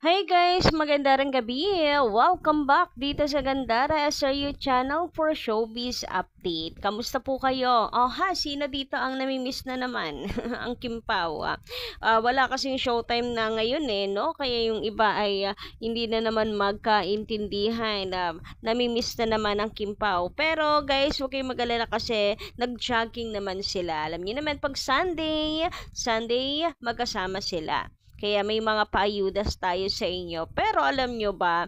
Hi guys! Magandang gabi! Welcome back dito sa Gandara SRU channel for Showbiz Update. Kamusta po kayo? Sino dito ang namimiss na naman? Ang Kimpaw. Wala kasing showtime na ngayon no? Kaya yung iba ay hindi na naman magkaintindihan. Namimiss na naman ang Kimpaw. Pero guys, huwag kayong mag-alala kasi nag-jogging naman sila. Alam niyo naman pag Sunday magkasama sila. Kaya may mga paayudas tayo sa inyo. Pero alam nyo ba,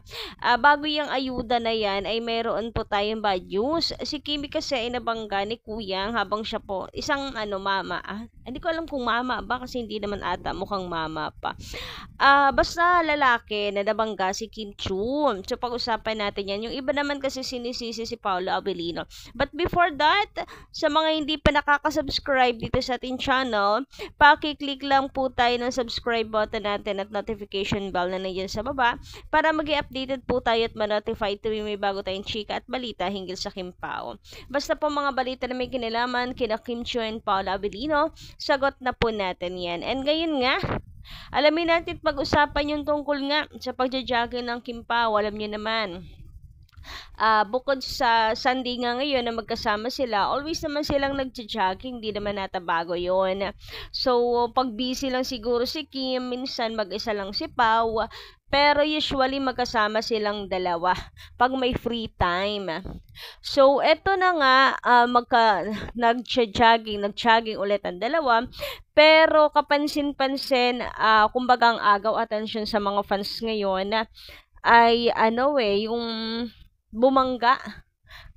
bago yung ayuda na yan, ay mayroon po tayong bad news. Si Kimi kasi ay nabangga ni Kuyang habang siya po, isang mama. Hindi ko alam kung mama ba kasi hindi naman ata mukhang mama pa. Basta lalaki na nabangga si Kim Chun. So pag-usapan natin yan. Yung iba naman kasi sinisisi si Paolo Abilino. But before that, sa mga hindi pa nakaka-subscribe dito sa ating channel, paki-click lang po tayo ng subscribe button natin at notification bell na nandiyan sa baba para mag-i-updated po tayo at ma-notify tuwing may bago tayong chika at balita hinggil sa Kim Pao. Basta po mga balita na may kinalaman kina Kim Chiu and Paolo Abilino, sagot na po natin yan. And ngayon nga, alamin natin pag-usapan yung tungkol nga sa pagja-jogging ng Kim Pao. Alam niyo naman, bukod sa Sunday nga ngayon na magkasama sila, always naman silang nagja-jogging, hindi naman nata bago yon. So, pag busy lang siguro si Kim, minsan mag-isa lang si Pau, pero usually magkasama silang dalawa pag may free time. So, eto na nga, nag-jogging ulit ang dalawa, pero kapansin-pansin, kumbaga ang agaw attention sa mga fans ngayon, ay yung bumangga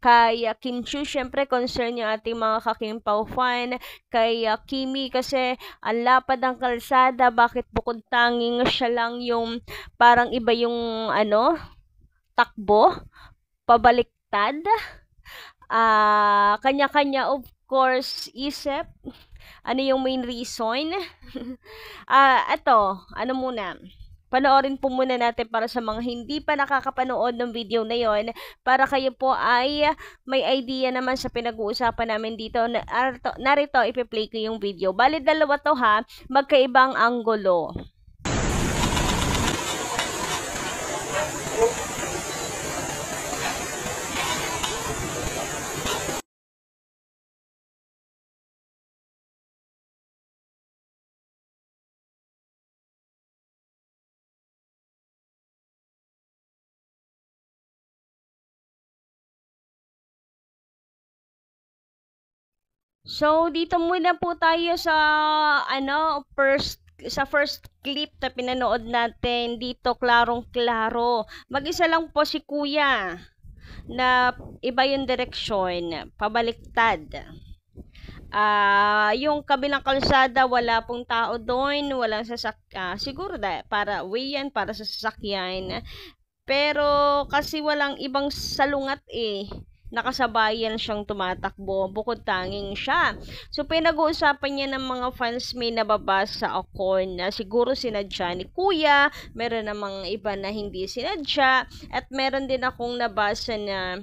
kay Kim Chiu. Syempre concern yung ating mga kakimpaw fan kay Kimi kasi ang lapad ng kalsada, bakit bukod tanging siya lang yung parang iba yung takbo pabaliktad. Kanya-kanya of course isip ano yung main reason. Muna panoorin po muna natin para sa mga hindi pa nakakapanood ng video na yon, para kayo po ay may idea naman sa pinag-uusapan namin dito. Narito, ipi-play ko yung video. Bali, dalawa to ha, magkaibang anggulo. So, dito muna po tayo sa first clip na pinanood natin. Dito klarong-klaro. Mag-isa lang po si Kuya na iba yung direksyon, pabaliktad. Yung kabilang kalsada, wala pong tao doon, walang sasakyan. Siguro para way yan, para sa sasakyan. Pero kasi walang ibang salungat nakasabayan siyang tumatakbo, bukod tanging siya. So, pinag-uusapan niya ng mga fans, may nababasa ako na siguro sinadya ni Kuya, meron namang iba na hindi sinadya, at meron din akong nabasa na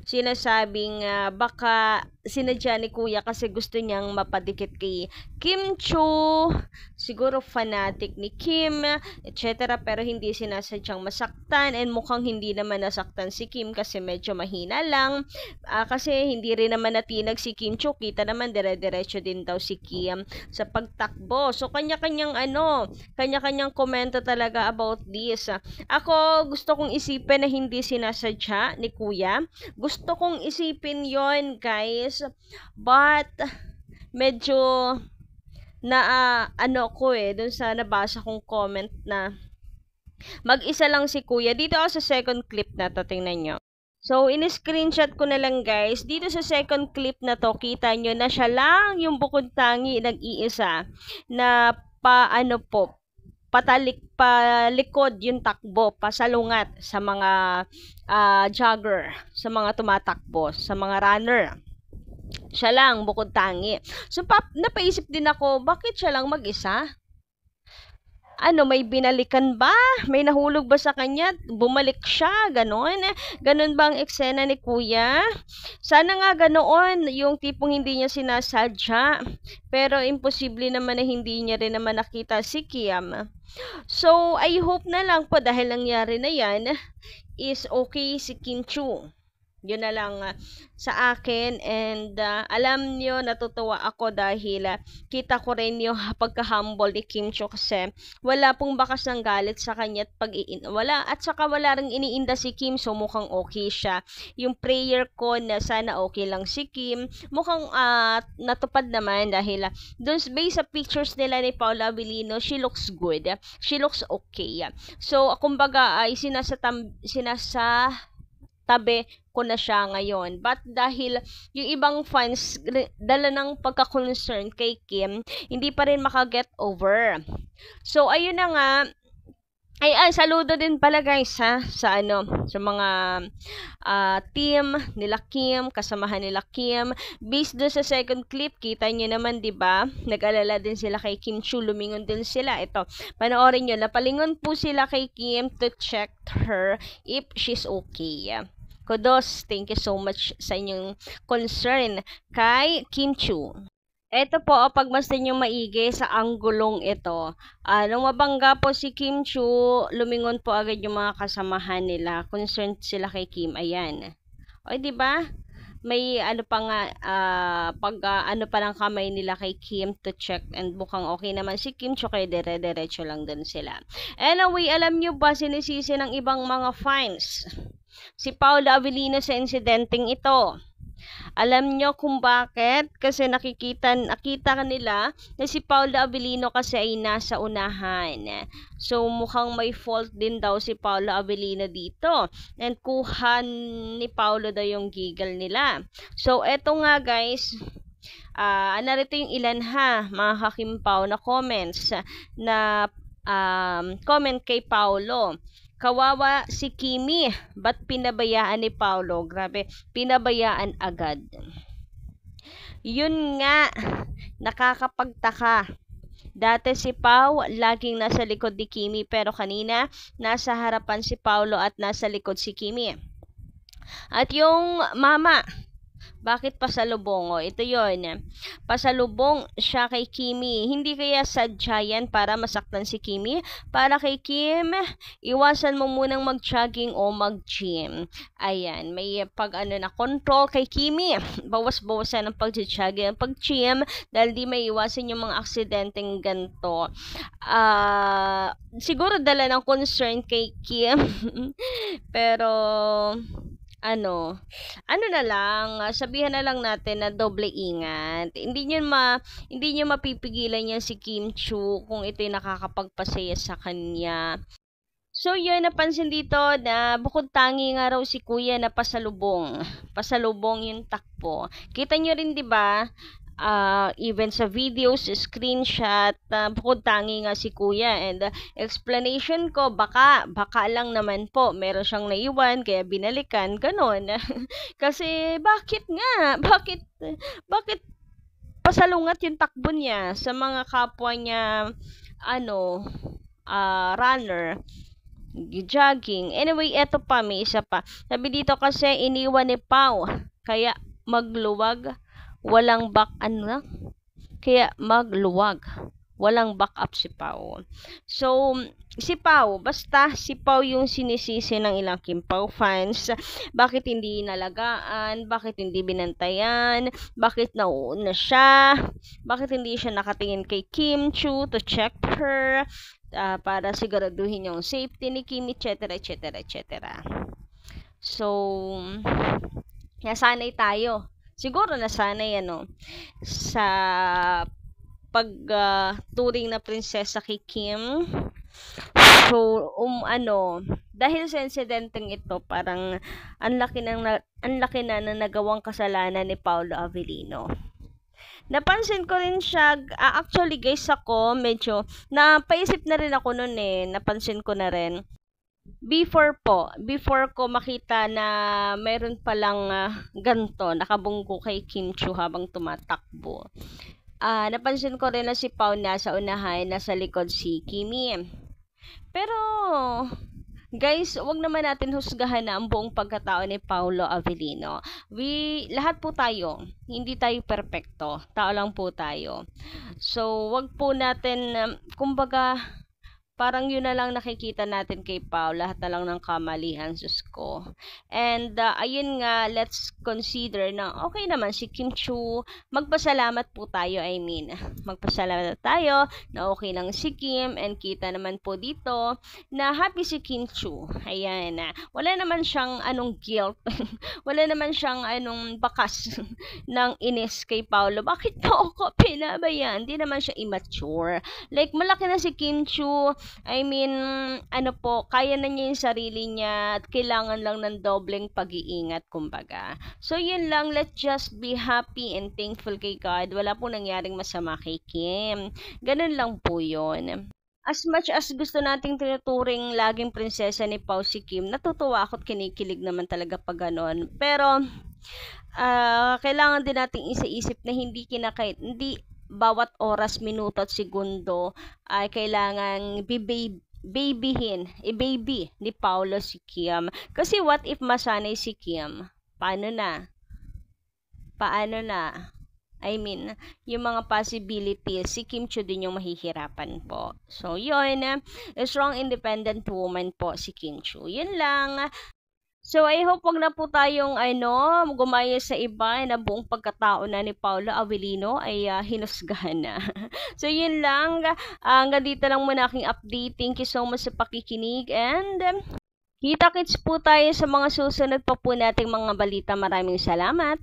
sinasabing baka sinadya ni Kuya kasi gusto niyang mapadikit kay Kim Chiu, siguro fanatic ni Kim, etc. Pero hindi sinasadyang masaktan, and mukhang hindi naman nasaktan si Kim kasi medyo mahina lang. Kasi hindi rin naman natinag si Kim Chiu, kita naman dire-diretso din daw si Kim sa pagtakbo. So kanya-kanyang kanya-kanyang komento talaga about this. Ako gusto kong isipin na hindi sinasadya ni Kuya. Gusto kong isipin yon guys, but medyo dun sa nabasa kong comment na mag-isa lang si Kuya. Dito ako sa second clip na to, tingnan nyo. So, in-screenshot ko na lang guys. Dito sa second clip na to, kita nyo na siya lang yung bukod tangi nag-iisa na palikod yung takbo, pasalungat sa mga jogger, sa mga tumatakbo, sa mga runner. Siya lang, bukod tangi. So, napaisip din ako, bakit siya lang mag-isa? ano, may binalikan ba? May nahulog ba sa kanya? Bumalik siya, ganon. Ganon ba ang eksena ni Kuya? Sana nga ganoon, yung tipong hindi niya sinasadya. Pero imposible naman na hindi niya rin naman nakita si Kim. So, I hope na lang po dahil nangyari na yan, is okay si Kim Chu. Yun na lang sa akin, and alam nyo, natutuwa ako dahil kita ko rin yung pagka-humble ni Kim Chu kasi wala pong bakas ng galit sa kanya at wala, at saka wala ring iniinda si Kim, so mukhang okay siya. Yung prayer ko na sana okay lang si Kim, mukhang natupad naman dahil dun based sa pictures nila ni Paula Abilino, she looks good, she looks okay. So kumbaga ay tabi ko na siya ngayon. But dahil yung ibang fans dala ng pagka-concern kay Kim, hindi pa rin makaget over. So ayun na nga, ay saludo din pala guys sa mga team nila Kim, kasamahan nila Kim. Based doon sa second clip, kita niyo naman 'di ba? Nag-alala din sila kay Kim Chu, lumingon din sila. Ito, panoorin niyo, napalingon po sila kay Kim to check her if she's okay. Kudos, thank you so much sa inyong concern kay Kim Chu. Ito po, pagmasdan yung maigi sa anggulong ito. Nung mabangga po si Kim Chu, lumingon po agad yung mga kasamahan nila. Concerned sila kay Kim. Ayan. O, di ba? May ano pa nga, ano pa ng kamay nila kay Kim to check, and mukhang okay naman si Kim Chu, kaya dire-diretso lang din sila. Anyway, alam nyo ba sinisisi ng ibang mga fans si Paula Abilino sa insidenteng ito? Alam nyo kung bakit? Kasi nakita nila na si Paula Abilino kasi ay nasa unahan. So mukhang may fault din daw si Paula Abilino dito. And kuha ni Paula daw yung giggle nila. So eto nga guys, narito yung ilan mga kakimpaw na comments na comment kay Paulo. Kawawa si Kimi, ba't pinabayaan ni Paulo? Grabe, pinabayaan agad. Yun nga, nakakapagtaka. Dati si Pau laging nasa likod ni Kimi, pero kanina nasa harapan si Paulo at nasa likod si Kimi. At yung mama, bakit pasalubong? Ito yon, pasalubong siya kay Kimi. Hindi kaya sadya yan para masaktan si Kimi? Para kay Kim, iwasan mo munang mag-jogging o mag-gym. Ayan, may na control kay Kimi. Bawas-bawasan ang pag-jogging, pag-gym, dahil di may iwasan yung mga aksidenteng ganito. Siguro dala ng concern kay Kim. Pero ano na lang, sabihan na lang natin na doble ingat. Hindi niyo mapipigilan yan si Kim Chu kung ito'y nakakapagpasaya sa kanya. So yun, napansin dito na bukod tangi nga raw si Kuya na pasalubong yung takbo. Kita nyo rin 'di ba? Even sa videos, screenshot, bukod tangi nga si Kuya, and explanation ko, baka lang naman po meron siyang naiwan kaya binalikan, ganon. Kasi bakit pasalungat yung takbo niya sa mga kapwa niya runner, jogging. Anyway, eto pa, may isa pa. Sabi dito kasi iniwan ni Pau kaya magluwag, walang walang backup si Pau. So si Pau, basta si Pau yung sinisisi ng ilang Kim Pao fans. Bakit hindi nalagaan? Bakit hindi binantayan? Bakit nauuna siya? Bakit hindi siya nakatingin kay Kim Chu to check her, para siguraduhin yung safety ni Kim, etc. So nasanay tayo. Siguro nasanay sa turing na prinsesa kay Kim. So dahil sa insidenteng ito, parang ang laki na nagawang kasalanan ni Paula Abilino. Napansin ko rin siya, actually guys, ako medyo napaisip na rin ako noon napansin ko na rin. Before ko makita na mayroon palang ganto nakabunggo kay Kim Chu habang tumatakbo. napansin ko rin na si Pao nasa unahan, nasa likod si Kimi. Pero, guys, wag naman natin husgahan na ang buong pagkatao ni Paolo Avellino. Lahat po tayo, hindi tayo perpekto. Tao lang po tayo. So, wag po natin, kumbaga, parang yun na lang nakikita natin kay Pao, lahat na lang ng kamalian, sus ko. And ayun nga, let's consider na okay naman si Kim Chiu. Magpasalamat po tayo, magpasalamat tayo na okay lang si Kim, and kita naman po dito na happy si Kim Chiu. Ayan, wala naman siyang anong guilt, wala naman siyang anong bakas ng inis kay Paolo. Bakit po ako pinabayaan? Hindi naman siya immature. Like, malaki na si Kim Chiu. Kaya na niya yung sarili niya at kailangan lang ng dobleng pag-iingat, kumbaga. So, yun lang. Let's just be happy and thankful kay God. Wala po nangyaring masama kay Kim. Ganun lang po yun. As much as gusto nating tinuturing laging prinsesa ni Pao si Kim, natutuwa ako at kinikilig naman talaga pag ganon. Pero, kailangan din nating isa-isip na hindi bawat oras, minuto at segundo ay kailangan baby ni Paolo si Kim. Kasi what if masanay si Kim? Paano na? Yung mga possibilities, si Kim Chiu din yung mahihirapan po. So, yun, strong independent woman po si Kim Chiu. Yun lang. So, I hope wag na po tayong gumaya sa iba na buong pagkatao na ni Paolo Avellino ay hinusgahan na. So, yun lang. Hanggang dito lang muna aking update. Thank you so much sa pakikinig, and kita-kits po tayo sa mga susunod pa po nating mga balita. Maraming salamat.